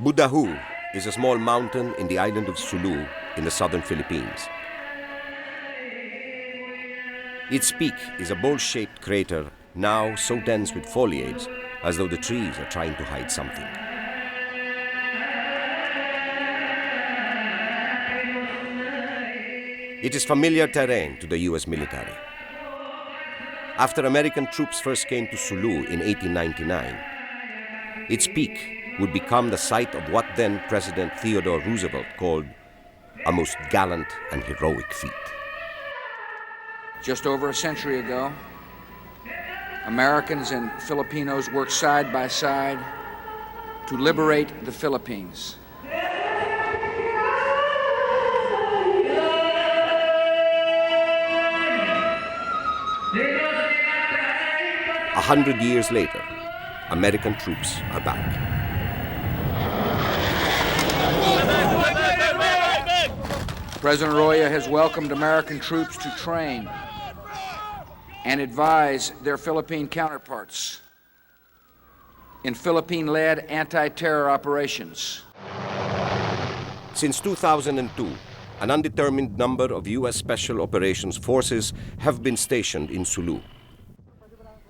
Budahu is a small mountain in the island of Sulu in the southern Philippines. Its peak is a bowl-shaped crater now so dense with foliage as though the trees are trying to hide something. It is familiar terrain to the US military. After American troops first came to Sulu in 1899, its peak would become the site of what then President Theodore Roosevelt called a most gallant and heroic feat. Just over a century ago, Americans and Filipinos worked side by side to liberate the Philippines. 100 years later, American troops are back. President Roya has welcomed American troops to train and advise their Philippine counterparts in Philippine-led anti-terror operations. Since 2002, an undetermined number of U.S. Special Operations Forces have been stationed in Sulu.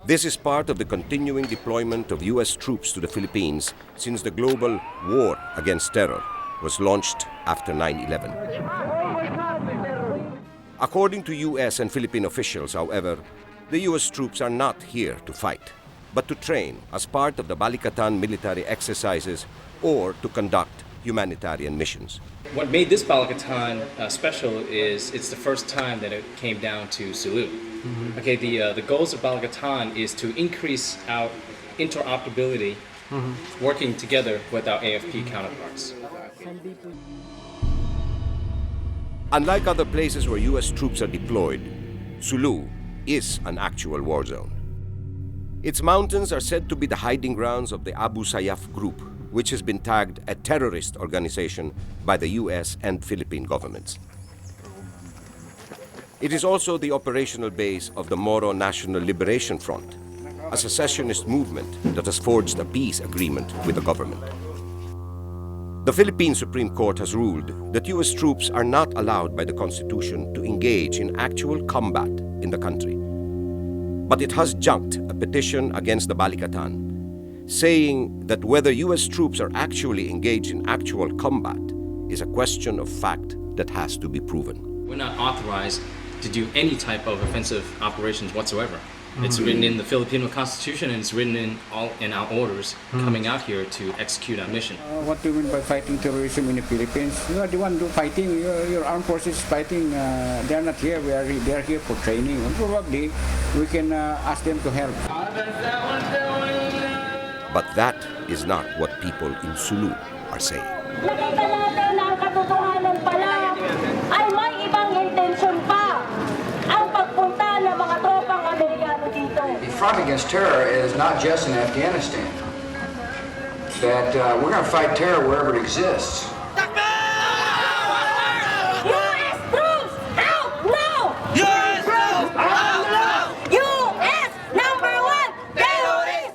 This is part of the continuing deployment of U.S. troops to the Philippines since the global war against terror was launched after 9/11. According to U.S. and Philippine officials, however, the U.S. troops are not here to fight, but to train as part of the Balikatan military exercises or to conduct humanitarian missions. What made this Balikatan special is it's the first time that it came down to Sulu. Mm-hmm. Okay, the goals of Balikatan is to increase our interoperability, working together with our AFP counterparts. Unlike other places where U.S. troops are deployed, Sulu is an actual war zone. Its mountains are said to be the hiding grounds of the Abu Sayyaf group, which has been tagged a terrorist organization by the U.S. and Philippine governments. It is also the operational base of the Moro National Liberation Front, a secessionist movement that has forged a peace agreement with the government. The Philippine Supreme Court has ruled that U.S. troops are not allowed by the Constitution to engage in actual combat in the country. But it has junked a petition against the Balikatan, saying that whether U.S. troops are actually engaged in actual combat is a question of fact that has to be proven. We're not authorized to do any type of offensive operations whatsoever. It's written in the Filipino Constitution and it's written in our orders coming out here to execute our mission. What do you mean by fighting terrorism in the Philippines? You are the one doing fighting. Your armed forces fighting. They are not here. They are here for training. And probably we can ask them to help. But that is not what people in Sulu are saying. The front against terror is not just in Afghanistan. That we're going to fight terror wherever it exists. U.S. troops, out now! U.S. troops, out now! U.S. #1 terrorist!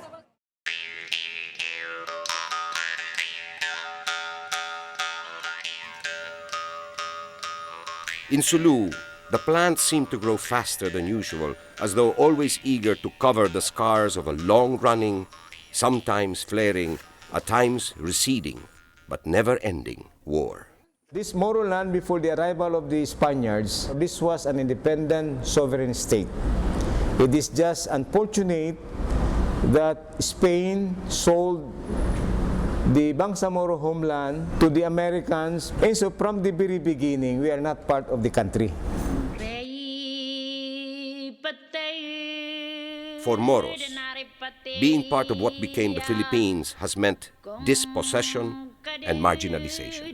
In Sulu, the plants seem to grow faster than usual, as though always eager to cover the scars of a long-running, sometimes flaring, at times receding, but never-ending war. This Moro land, before the arrival of the Spaniards, this was an independent sovereign state. It is just unfortunate that Spain sold the Bangsamoro homeland to the Americans, and so from the very beginning, we are not part of the country. For Moros, being part of what became the Philippines has meant dispossession and marginalization.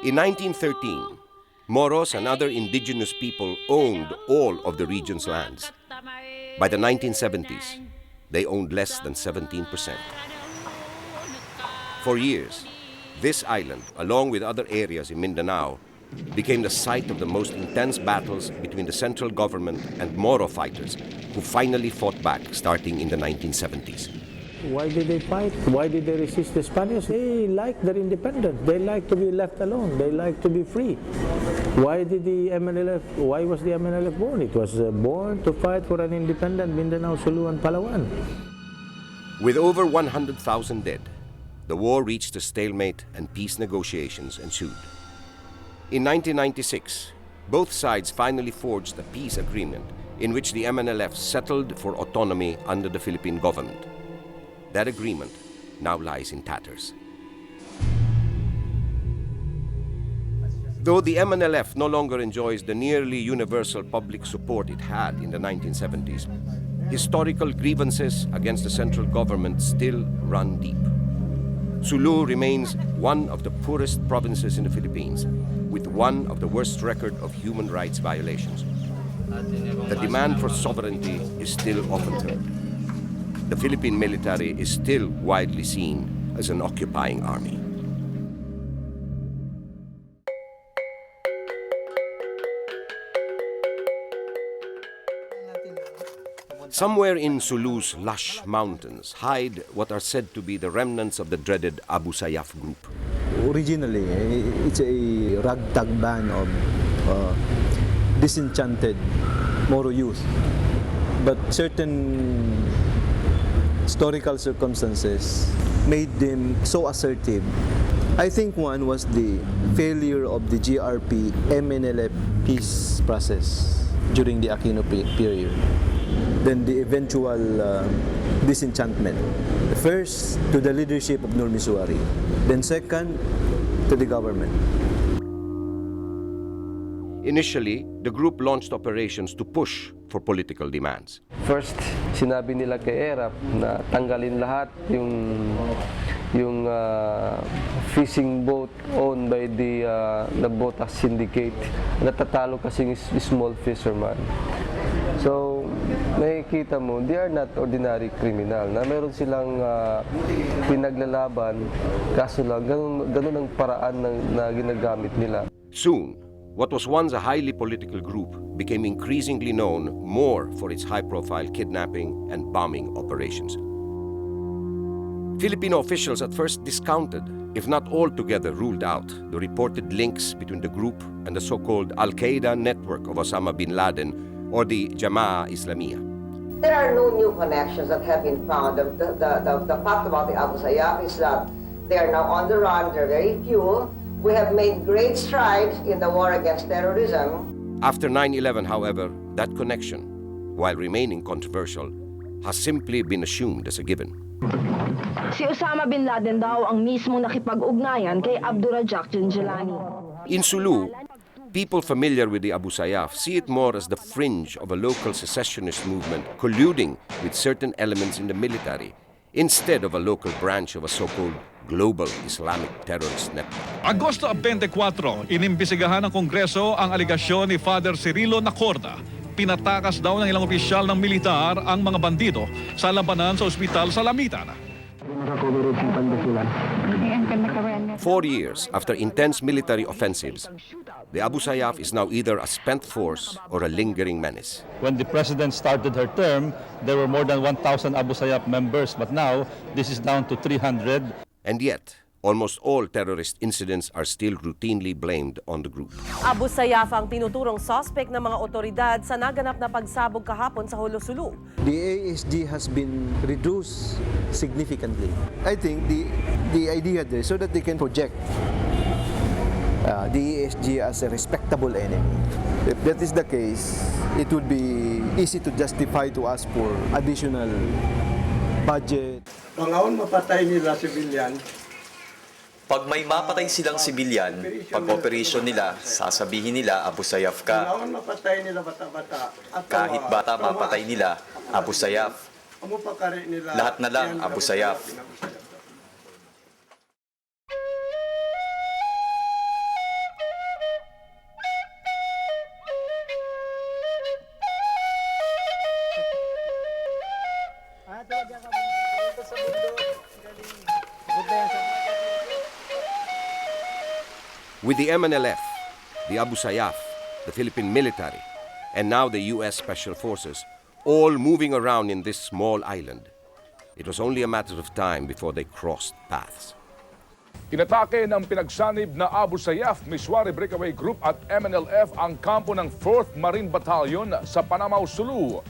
In 1913, Moros and other indigenous people owned all of the region's lands. By the 1970s, they owned less than 17%. For years, this island, along with other areas in Mindanao, became the site of the most intense battles between the central government and Moro fighters who finally fought back starting in the 1970s. Why did they fight? Why did they resist the Spaniards? They like their independence. They like to be left alone. They like to be free. Why was the MNLF born? It was born to fight for an independent Mindanao, Sulu, and Palawan. With over 100,000 dead, the war reached a stalemate and peace negotiations ensued. In 1996, both sides finally forged a peace agreement in which the MNLF settled for autonomy under the Philippine government. That agreement now lies in tatters. Though the MNLF no longer enjoys the nearly universal public support it had in the 1970s, historical grievances against the central government still run deep. Sulu remains one of the poorest provinces in the Philippines, with one of the worst record of human rights violations. The demand for sovereignty is still often heard. The Philippine military is still widely seen as an occupying army. Somewhere in Sulu's lush mountains hide what are said to be the remnants of the dreaded Abu Sayyaf group. Originally, it's a ragtag band of disenchanted Moro youth. But certain historical circumstances made them so assertive. I think one was the failure of the GRP MNLF peace process during the Aquino period. Then the eventual disenchantment. First, to the leadership of Nur Misuari. Then second, to the government. Initially, the group launched operations to push for political demands. First, sinabi nila kay ERAP na tanggalin lahat yung fishing boat owned by the Botas Syndicate. Natatalo kasi yung small fisherman. So, nakikita mo, they are not ordinary criminal. Na meron silang pinaglalaban, kaso lang, ganun ang paraan na ginagamit nila. Soon, what was once a highly political group became increasingly known more for its high-profile kidnapping and bombing operations. Filipino officials at first discounted, if not altogether ruled out, the reported links between the group and the so-called Al-Qaeda network of Osama bin Laden or the Jama'a Islamiyah. There are no new connections that have been found. The fact about the Abu Sayyaf is that they are now on the run. There are very few. We have made great strides in the war against terrorism. After 9/11, however, that connection, while remaining controversial, has simply been assumed as a given. Si Osama bin Laden daw ang mismong nakipag-ugnayan kay Abdurrajak Jinjilani. In Sulu, people familiar with the Abu Sayyaf see it more as the fringe of a local secessionist movement colluding with certain elements in the military instead of a local branch of a so-called global Islamic terrorist network. Agosto 24, inimbisigahan ng Kongreso ang aligasyon ni Father Cirilo Nacorda. Pinatakas daw ng ilang opisyal ng militar ang mga bandido sa labanan sa ospital sa Lamitan. 4 years after intense military offensives, the Abu Sayyaf is now either a spent force or a lingering menace. When the president started her term, there were more than 1,000 Abu Sayyaf members, but now this is down to 300. And yet, almost all terrorist incidents are still routinely blamed on the group. Abu Sayyaf ang tinuturong suspect ng mga otoridad sa naganap na pagsabog kahapon sa Sulu. The ASG has been reduced significantly. I think the idea there so that they can project the ASG as a respectable enemy. If that is the case, it would be easy to justify to ask for additional budget. Pangaon mapatay nila civilian. Pag may mapatay silang sibilyan, pag operasyon nila, sasabihin nila Abu Sayyaf ka. Pangaon mapatay nila bata-bata. Kahit bata mapatay nila, Abu Sayyaf. Lahat na lang Abu Sayyaf. With the MNLF, the Abu Sayyaf, the Philippine military, and now the U.S. Special Forces, all moving around in this small island, It was only a matter of time before they crossed paths. Inatake ng pinagsanib na Abu Sayyaf Miswari Breakaway Group at MNLF ang kampo ng 4th Marine Battalion sa Panamaw, Sulu.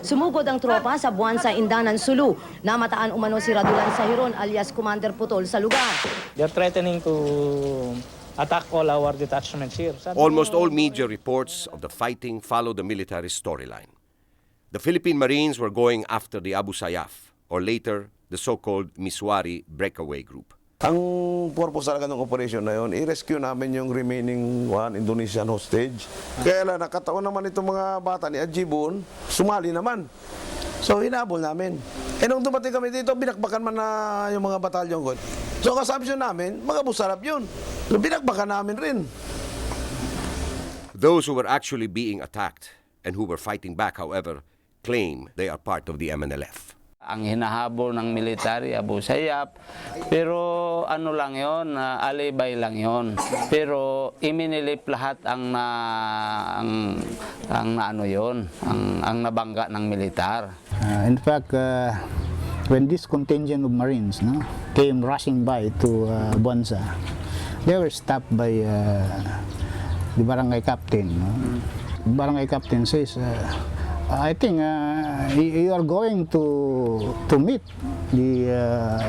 Sumugod ang tropa sa buwan sa Indanan, Sulu. Namataan umano si Radulan Sahiron alias Commander Putol sa lugar. They're threatening to attack all our detachments here. Almost all media reports of the fighting follow the military storyline. The Philippine Marines were going after the Abu Sayyaf, or later, the so-called Miswari Breakaway Group. Ang purpose talaga ng operation na yun, i-rescue namin yung remaining Indonesian hostage. Kaya lang, nakataon naman itong mga bata ni Ajibun, sumali naman. So, hinabol namin. E nung dumating kami dito, binakbakan man na yung mga batalyon ko. So, ang assumption namin, mga Abu Sayyaf yun. So, binakbakan namin rin. Those who were actually being attacked and who were fighting back, however, claim they are part of the MNLF. Ang hinahabol ng military, Abu Sayyaf, pero ano lang yon, alibay lang yon. Pero iminilip lahat ang nabangga ng militar. In fact, when this contingent of Marines came rushing by to Buanza, they were stopped by the barangay captain. The barangay captain says, I think you are going to meet the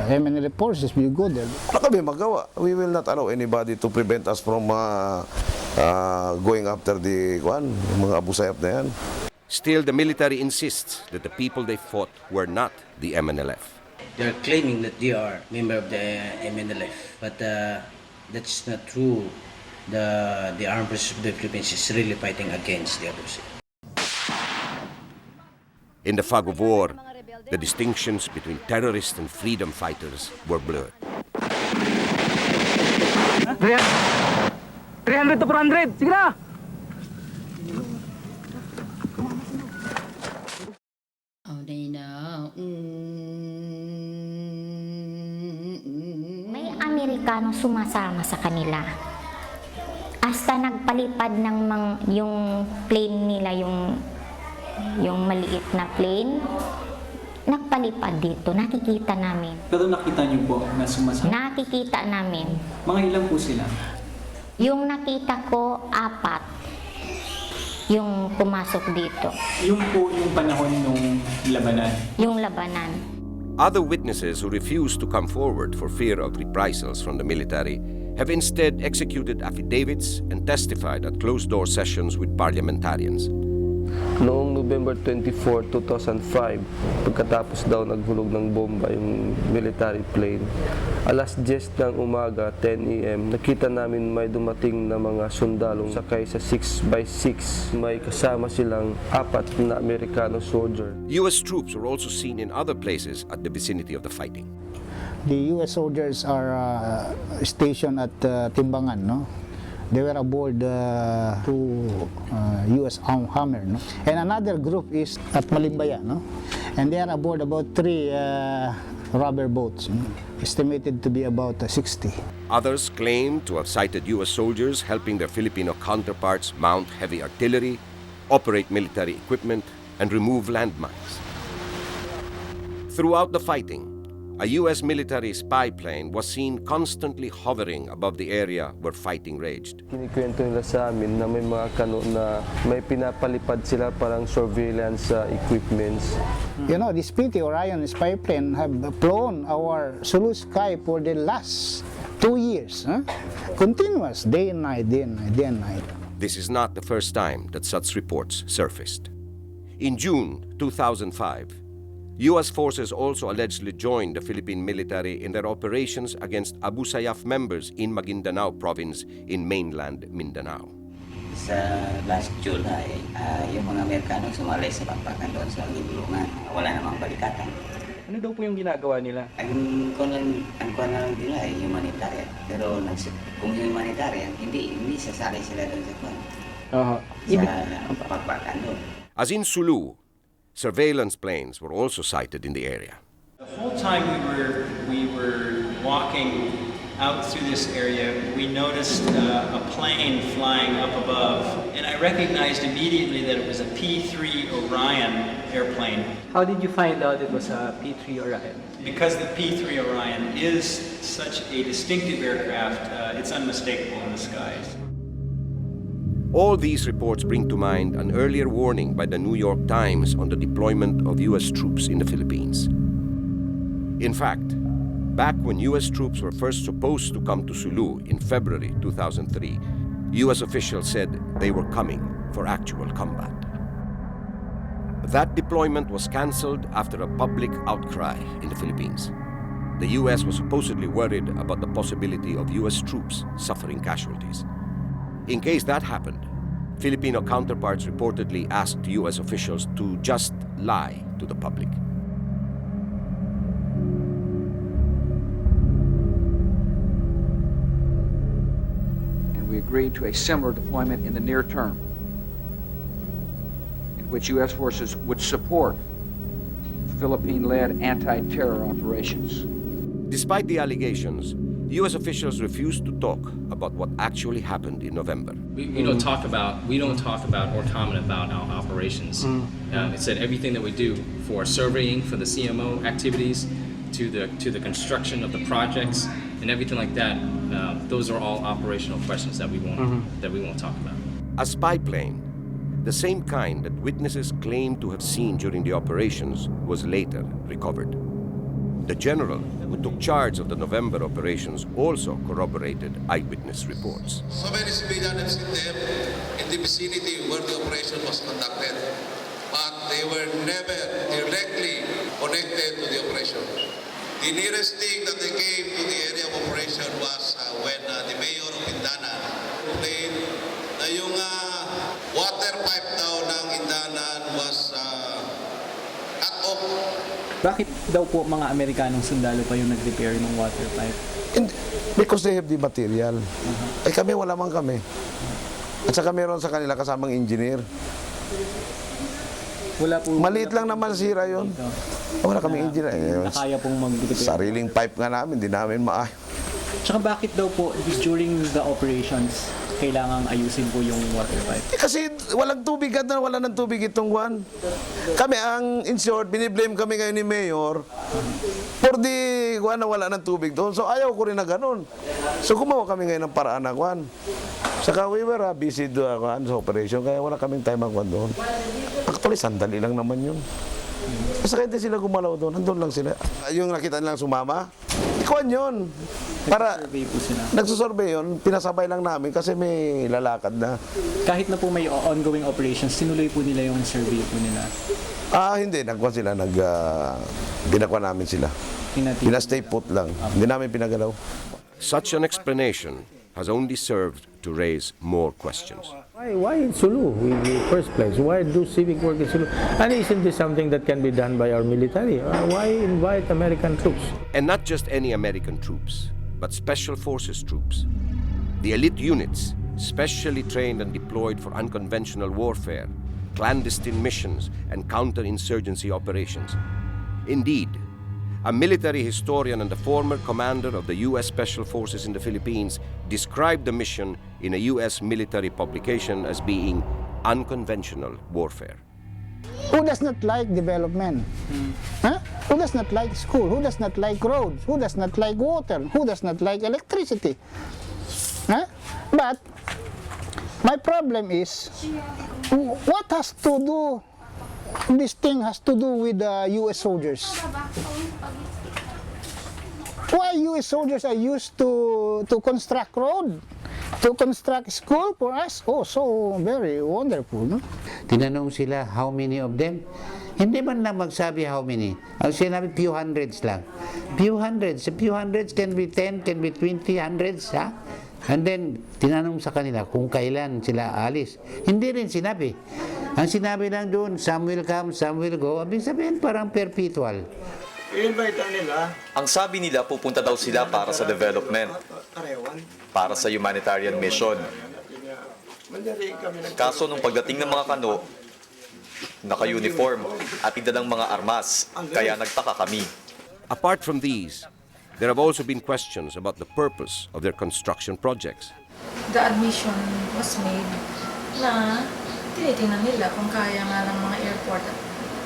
MNLF forces. You go there. Ano kami magawa? We will not allow anybody to prevent us from going after the mga Abu Sayyaf na yan. Still, the military insists that the people they fought were not the MNLF. They are claiming that they are member of the MNLF, but that's not true. The armed forces of the Philippines is really fighting against the Abu Sayyaf. In the fog of war, the distinctions between terrorists and freedom fighters were blurred. 300 to 400, sige na! May Amerikano sumasama sa kanila. Hasta nagpalipad ng yung plane nila, yung maliit na plane, nagpalipad dito, nakikita namin. Pero nakita niyo po na sumasama? Nakikita namin. Mga ilan po sila? Yung nakita ko, 4 yung pumasok dito. Yung po yung panahon nung labanan? Yung labanan. Other witnesses who refused to come forward for fear of reprisals from the military have instead executed affidavits and testified at closed-door sessions with parliamentarians. Noong November 24, 2005, pagkatapos daw naghulog ng bomba yung military plane, alas 10 ng umaga, 10 a.m., nakita namin may dumating na mga sundalong sakay sa 6x6. May kasama silang 4 na Amerikano soldier. U.S. troops were also seen in other places at the vicinity of the fighting. The U.S. soldiers are stationed at Timbangan, no? They were aboard 2 U.S. Hammer, no? And another group is at Malimbaya, no? And they are aboard about 3 rubber boats, estimated to be about 60. Others claim to have sighted U.S. soldiers helping their Filipino counterparts mount heavy artillery, operate military equipment, and remove landmines. Throughout the fighting, a U.S. military spy plane was seen constantly hovering above the area where fighting raged. Kinikwento nila sa amin na may mga kano na may pinapalipad sila parang surveillance equipments. You know, this PT Orion spy plane have flown our Sulu sky for the last 2 years. Continuous, day and night, day and night, day and night. This is not the first time that such reports surfaced. In June 2005, U.S. forces also allegedly joined the Philippine military in their operations against Abu Sayyaf members in Maguindanao province in mainland Mindanao. Sa last July, yung mga Amerikano sumali sa pagpakan doon sa libulungan. Wala namang balikatan. Ano daw po yung ginagawa nila? Ang kuha na lang nila ay humanitarian. Pero kung humanitarian, hindi sasali sila doon sa kuha. Sa pagpakan doon. As in Sulu, surveillance planes were also sighted in the area. The whole time we were walking out through this area, we noticed a plane flying up above, and I recognized immediately that it was a P-3 Orion airplane. How did you find out it was a P-3 Orion? Because the P-3 Orion is such a distinctive aircraft, it's unmistakable in the skies. All these reports bring to mind an earlier warning by the New York Times on the deployment of U.S. troops in the Philippines. In fact, back when U.S. troops were first supposed to come to Sulu in February 2003, U.S. officials said they were coming for actual combat. That deployment was cancelled after a public outcry in the Philippines. The U.S. was supposedly worried about the possibility of U.S. troops suffering casualties. In case that happened, Filipino counterparts reportedly asked U.S. officials to just lie to the public. We agreed to a similar deployment in the near term, in which U.S. forces would support Philippine-led anti-terror operations. Despite the allegations, U.S. officials refused to talk about what actually happened in November. We don't talk about or comment about our operations. It said everything that we do for surveying, for the CMO activities, to the construction of the projects and everything like that. Those are all operational questions that we won't talk about. A spy plane, the same kind that witnesses claimed to have seen during the operations, was later recovered. The general who took charge of the November operations also corroborated eyewitness reports. So many civilians have seen them in the vicinity where the operation was conducted, but they were never directly connected to the operation. The nearest thing that they came to the area of operation was when the mayor of Indanan complained na yung water pipe daw ng Indanan was cut off. Bakit daw po mga Amerikanong sundalo pa yung nag-repair ng water pipe? Because they have the material. Eh kami, wala man kami. At saka meron sa kanila kasamang engineer. Maliit lang naman sira yun. Wala kami engineer. Kaya pong mag-repair. Sariling pipe nga namin, di namin Tsaka bakit daw po during the operations kailangang ayusin po yung water pipe? Kasi walang tubig at wala ng tubig itong Juan. Kami ang, in short, biniblame kami ngayon ni Mayor for the Juan na wala ng tubig doon. So ayaw ko rin na ganun. So gumawa kami ngayon ng paraan na Juan. Saka we were busy sa operation kaya wala kaming time ang Juan doon. Actually, sandali lang naman yun. Kasi kahit sila gumalaw doon, nandun lang sila. Yung nakita nilang sumama, ikuan yun. Para nagsusurvey yun, pinasabay lang namin kasi may lalakad na. Kahit na po may ongoing operations, sinuloy po nila yung survey po nila? Hindi. Nagkuhan sila. Binakuha namin sila. Pinastay put lang. Hindi namin pinagalaw. Such an explanation has only served to raise more questions. Why in Sulu in the first place? Why do civic work in Sulu? And isn't this something that can be done by our military? Why invite American troops? And not just any American troops, but special forces troops. The elite units, specially trained and deployed for unconventional warfare, clandestine missions, and counterinsurgency operations. Indeed, a military historian and the former commander of the U.S. Special Forces in the Philippines described the mission in a U.S. military publication as being unconventional warfare. Who does not like development? Huh? Who does not like school? Who does not like roads? Who does not like water? Who does not like electricity? Huh? But my problem is, what has to do, this thing has to do with the U.S. soldiers? Why U.S. soldiers are used to construct road, to construct school for us? Oh, so very wonderful, no? Tinanong sila, how many of them? Hindi man lang magsabi how many. Ang sinabi, few hundreds lang. Few hundreds. A few hundreds can be 10, can be 20 hundreds, ha? And then, tinanong sa kanila kung kailan sila alis. Hindi rin sinabi. Ang sinabi lang doon, some will come, some will go. Abing sabihin, parang perpetual. I-invite nila. Ang sabi nila, pupunta daw sila para sa development, para sa humanitarian mission. Kaso nung pagdating ng mga kano, naka-uniform at dalang mga armas, kaya nagtaka kami. Apart from these, There have also been questions about the purpose of their construction projects. The admission was made na tinitingnan nila kung kaya nga ng mga airport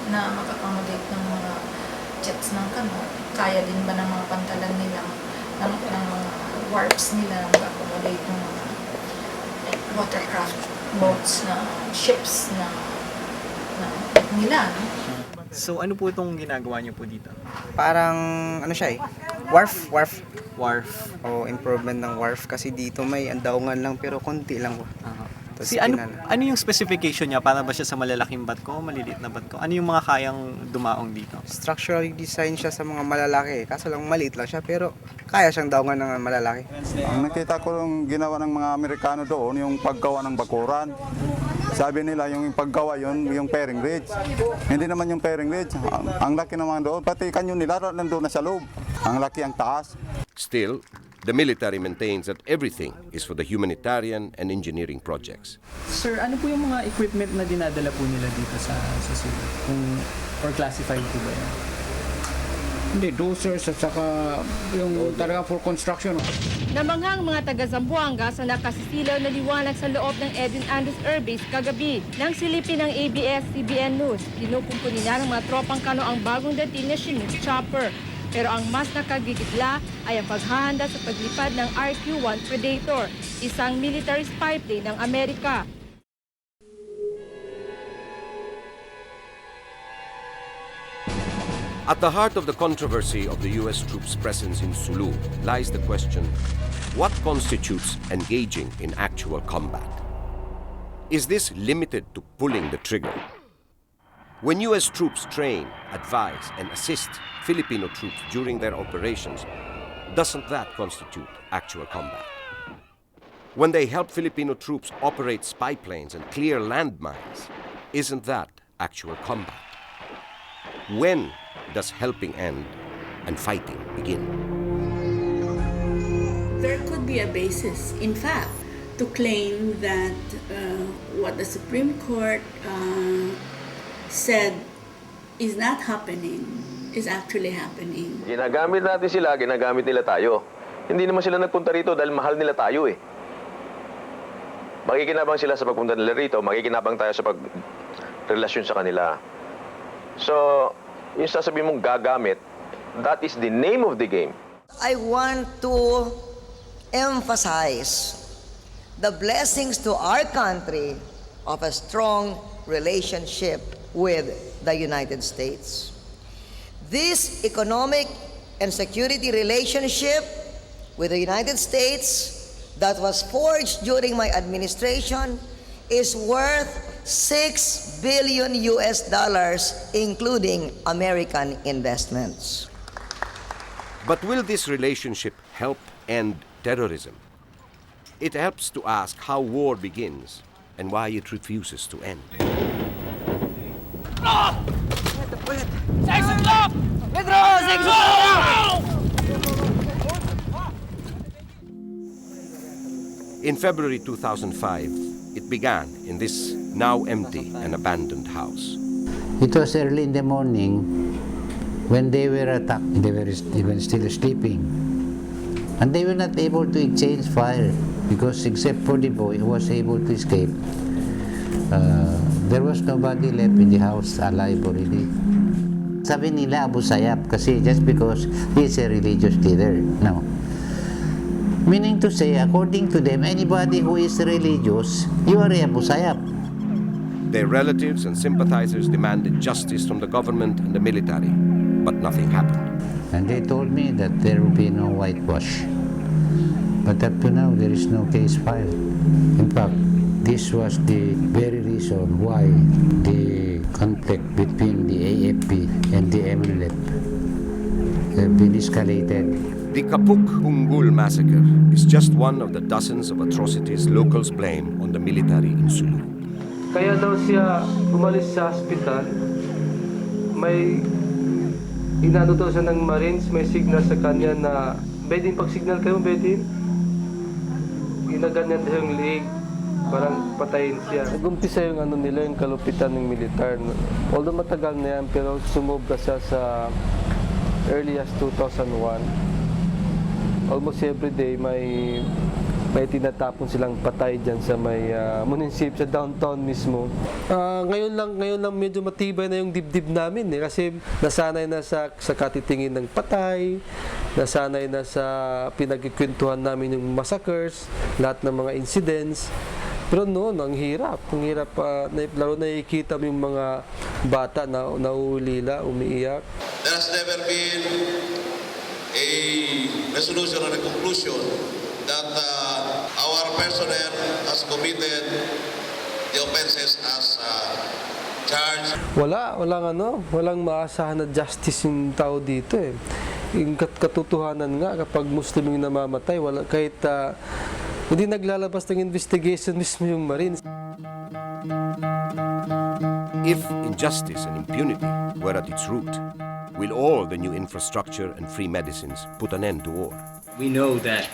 na mag-accommodate ng mga jets ng Canot. Kaya din ba ng mga pantalan nila, ng mga warps nila mag-accommodate ng mga watercraft boats na ships na nila. So ano po itong ginagawa niyo po dito? Parang ano siya eh, wharf. O improvement ng wharf kasi dito may andaungan lang pero konti lang po. Ano yung specification niya? Para ba siya sa malalaking batko, maliliit na batko? Ano yung mga kayang dumaong dito? Structurally design siya sa mga malalaki. Kaso lang maliit lang siya pero kaya siyang daungan ng malalaki. Ang nakita ko yung ginawa ng mga Amerikano doon, yung paggawa ng bakuran. Sabi nila yung paggawa yun, yung pairing ridge. Hindi naman yung pairing ridge. Ang laki naman doon, pati kanyon nila nandun na sa loob. Ang laki ang taas. Still, the military maintains that everything is for the humanitarian and engineering projects. Sir, ano po yung mga equipment na dinadala po nila dito sa Sulu? Or classified po ba yan? Hindi, dosers at saka yung talaga for construction. Namanghang mga taga-Zamboanga sa nakasisilaw na liwanag sa loob ng Edwin Andes Air Base kagabi. Nang silipin ng ABS-CBN News, kinukumpuni na ng mga tropang Kano ang bagong dating na Chinook chopper. Pero ang mas nakagigitla ay ang paghahanda sa paglipad ng RQ-1 Predator, isang military spy plane ng Amerika. At the heart of the controversy of the U.S. troops' presence in Sulu lies the question, what constitutes engaging in actual combat? Is this limited to pulling the trigger? When U.S. troops train, advise, and assist Filipino troops during their operations, doesn't that constitute actual combat? When they help Filipino troops operate spy planes and clear landmines, isn't that actual combat? When does helping end and fighting begin? There could be a basis, in fact, to claim that what the Supreme Court said is not happening, is actually happening. Ginagamit natin sila, ginagamit nila tayo. Hindi naman sila nagpunta rito dahil mahal nila tayo eh. Makikinabang sila sa pagpunta nila rito, makikinabang tayo sa pagrelasyon sa kanila. So, yung sasabihin mong gagamit, that is the name of the game. I want to emphasize the blessings to our country of a strong relationship with the United States. This economic and security relationship with the United States that was forged during my administration is worth $6 billion including American investments. But will this relationship help end terrorism? It helps to ask how war begins and why it refuses to end. In February 2005, it began in this now empty and abandoned house. It was early in the morning when they were attacked. They were still sleeping. And they were not able to exchange fire because except for the boy who was able to escape, there was nobody left in the house alive already. Sabi nila Abu Sayyaf kasi just because he is a religious leader. No. Meaning to say, according to them, anybody who is religious, you are Abu Sayyaf. Their relatives and sympathizers demanded justice from the government and the military, but nothing happened. And they told me that there will be no whitewash. But up to now, there is no case filed. In fact, this was the very reason why the conflict between the AFP and the MLF have been escalated. The Kapuk Hungul massacre is just one of the dozens of atrocities locals blame on the military in Sulu. Kaya daw siya umalis sa hospital, may inano daw siya ng Marines, may signal sa kanya na, Bedin, pag-signal kayo, Bedin, ginaganyan daw yung leg, parang patayin siya. Nag-umpisa yung ano nila, yung kalupitan ng militar. Although matagal na yan, pero sumobra siya sa early as 2001. almost every day may tinatapon silang patay dyan sa may munisip sa downtown mismo. Ngayon lang medyo matibay na yung dibdib namin kasi nasanay na sa katitingin ng patay, nasanay na sa pinagkikwentuhan namin yung massacres, lahat ng mga incidents. Pero noon, ang hirap, lalo nakikita mo yung mga bata na nauulila, umiiyak. There has never been a resolution or a conclusion that our personnel has committed the offenses as charged. Walang maasahan na justice yung tao dito eh. Yung katotohanan nga, kapag Muslim yung namamatay, kahit hindi naglalabas ng investigation mismo yung Marines. If injustice and impunity were at its root, will all the new infrastructure and free medicines put an end to war? We know that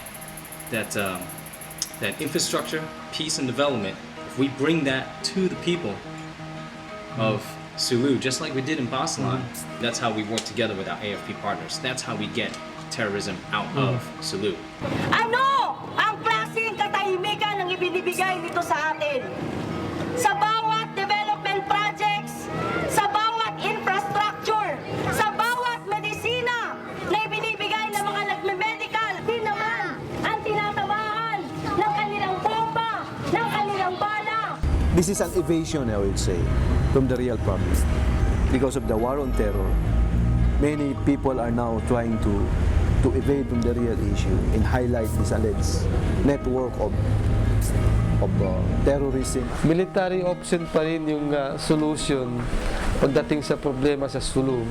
infrastructure, peace, and development, if we bring that to the people of Sulu, just like we did in Basilan, that's how we work together with our AFP partners. That's how we get terrorism out of Sulu. Ano ang klaseng katahimikan ang ibinibigay nito sa atin? Sa bawat development projects, sa bawat infrastructure, sa bawat medisina na ibinibigay ng mga nagme-medical, di naman ang tinatamaan ng kanilang bomba, ng kanilang bala. This is an evasion, I would say, from the real problem. Because of the war on terror, many people are now trying to evade from the real issue and highlight this alleged network of terrorism. Military option pa rin yung solution pagdating sa problema sa Sulu.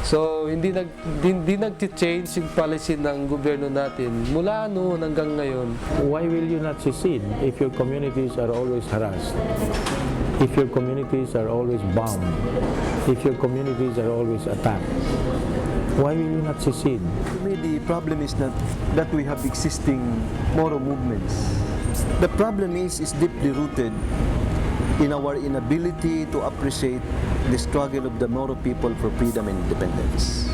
So hindi nag-change yung policy ng gobyerno natin mula noon hanggang ngayon. Why will you not secede if your communities are always harassed? If your communities are always bombed? If your communities are always attacked? Why will you not secede? To me, the problem is not that we have existing Moro movements. The problem is deeply rooted in our inability to appreciate the struggle of the Moro people for freedom and independence.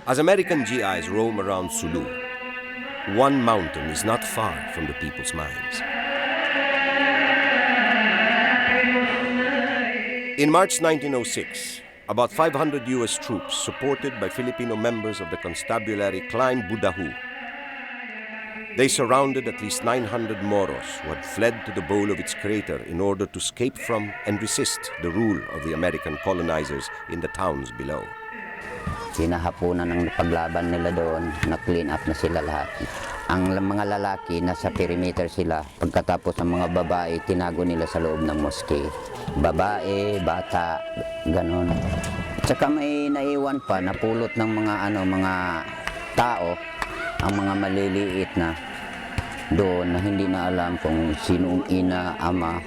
As American GIs roam around Sulu, one mountain is not far from the people's minds. In March 1906, about 500 U.S. troops, supported by Filipino members of the constabulary, climbed Budahu. They surrounded at least 900 Moros who had fled to the bowl of its crater in order to escape from and resist the rule of the American colonizers in the towns below. Hinahapunan ng paglaban nila doon, na-clean up na sila lahat. Ang mga lalaki, nasa perimeter sila. Pagkatapos ng mga babae, tinago nila sa loob ng moske. Babae, bata, ganun. Tsaka may naiwan pa, napulot ng mga tao, ang mga maliliit na doon na hindi na alam kung sinong ina, ama.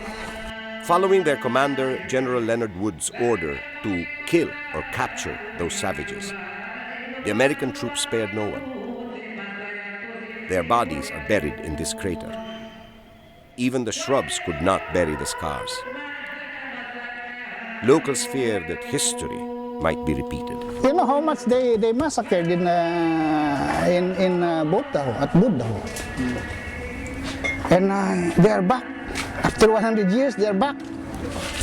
Following their commander, General Leonard Wood's order to kill or capture those savages, the American troops spared no one. Their bodies are buried in this crater. Even the shrubs could not bury the scars. Locals fear that history might be repeated. You know how much they massacred in Budahu, at Budahu. And they are back. After 100 years, they are back.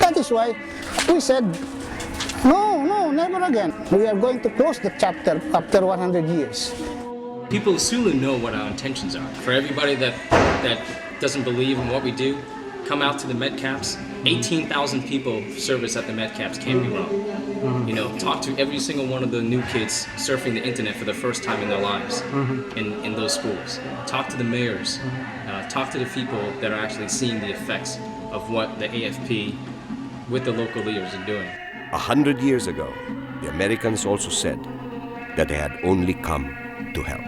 That is why we said, no, never again. We are going to close the chapter after 100 years. People of Sulu know what our intentions are. For everybody that doesn't believe in what we do, come out to the med caps. 18,000 people service at the med caps, can't be wrong. You know, talk to every single one of the new kids surfing the internet for the first time in their lives in those schools. Talk to the mayors. Talk to the people that are actually seeing the effects of what the AFP with the local leaders are doing. 100 years ago, the Americans also said that they had only come to help.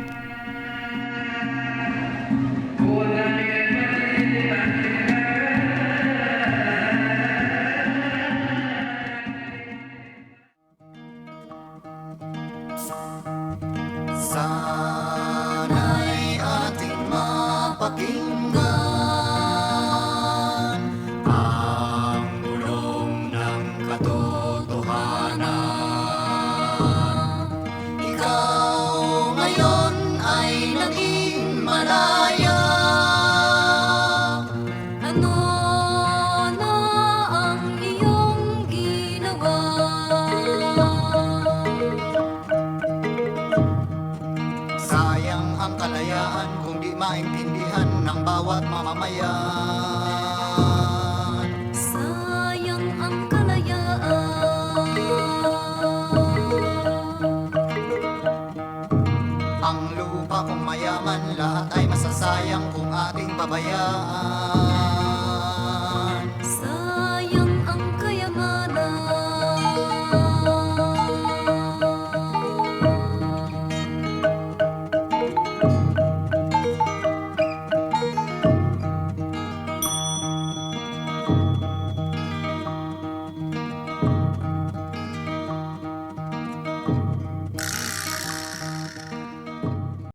Ano na ang iyong ginawa? Sayang ang kalayaan kung di maintindihan ng bawat mamamayan. Sayang ang kalayaan. Ang lupa kung mayaman, lahat ay masasayang kung ating pabayaan.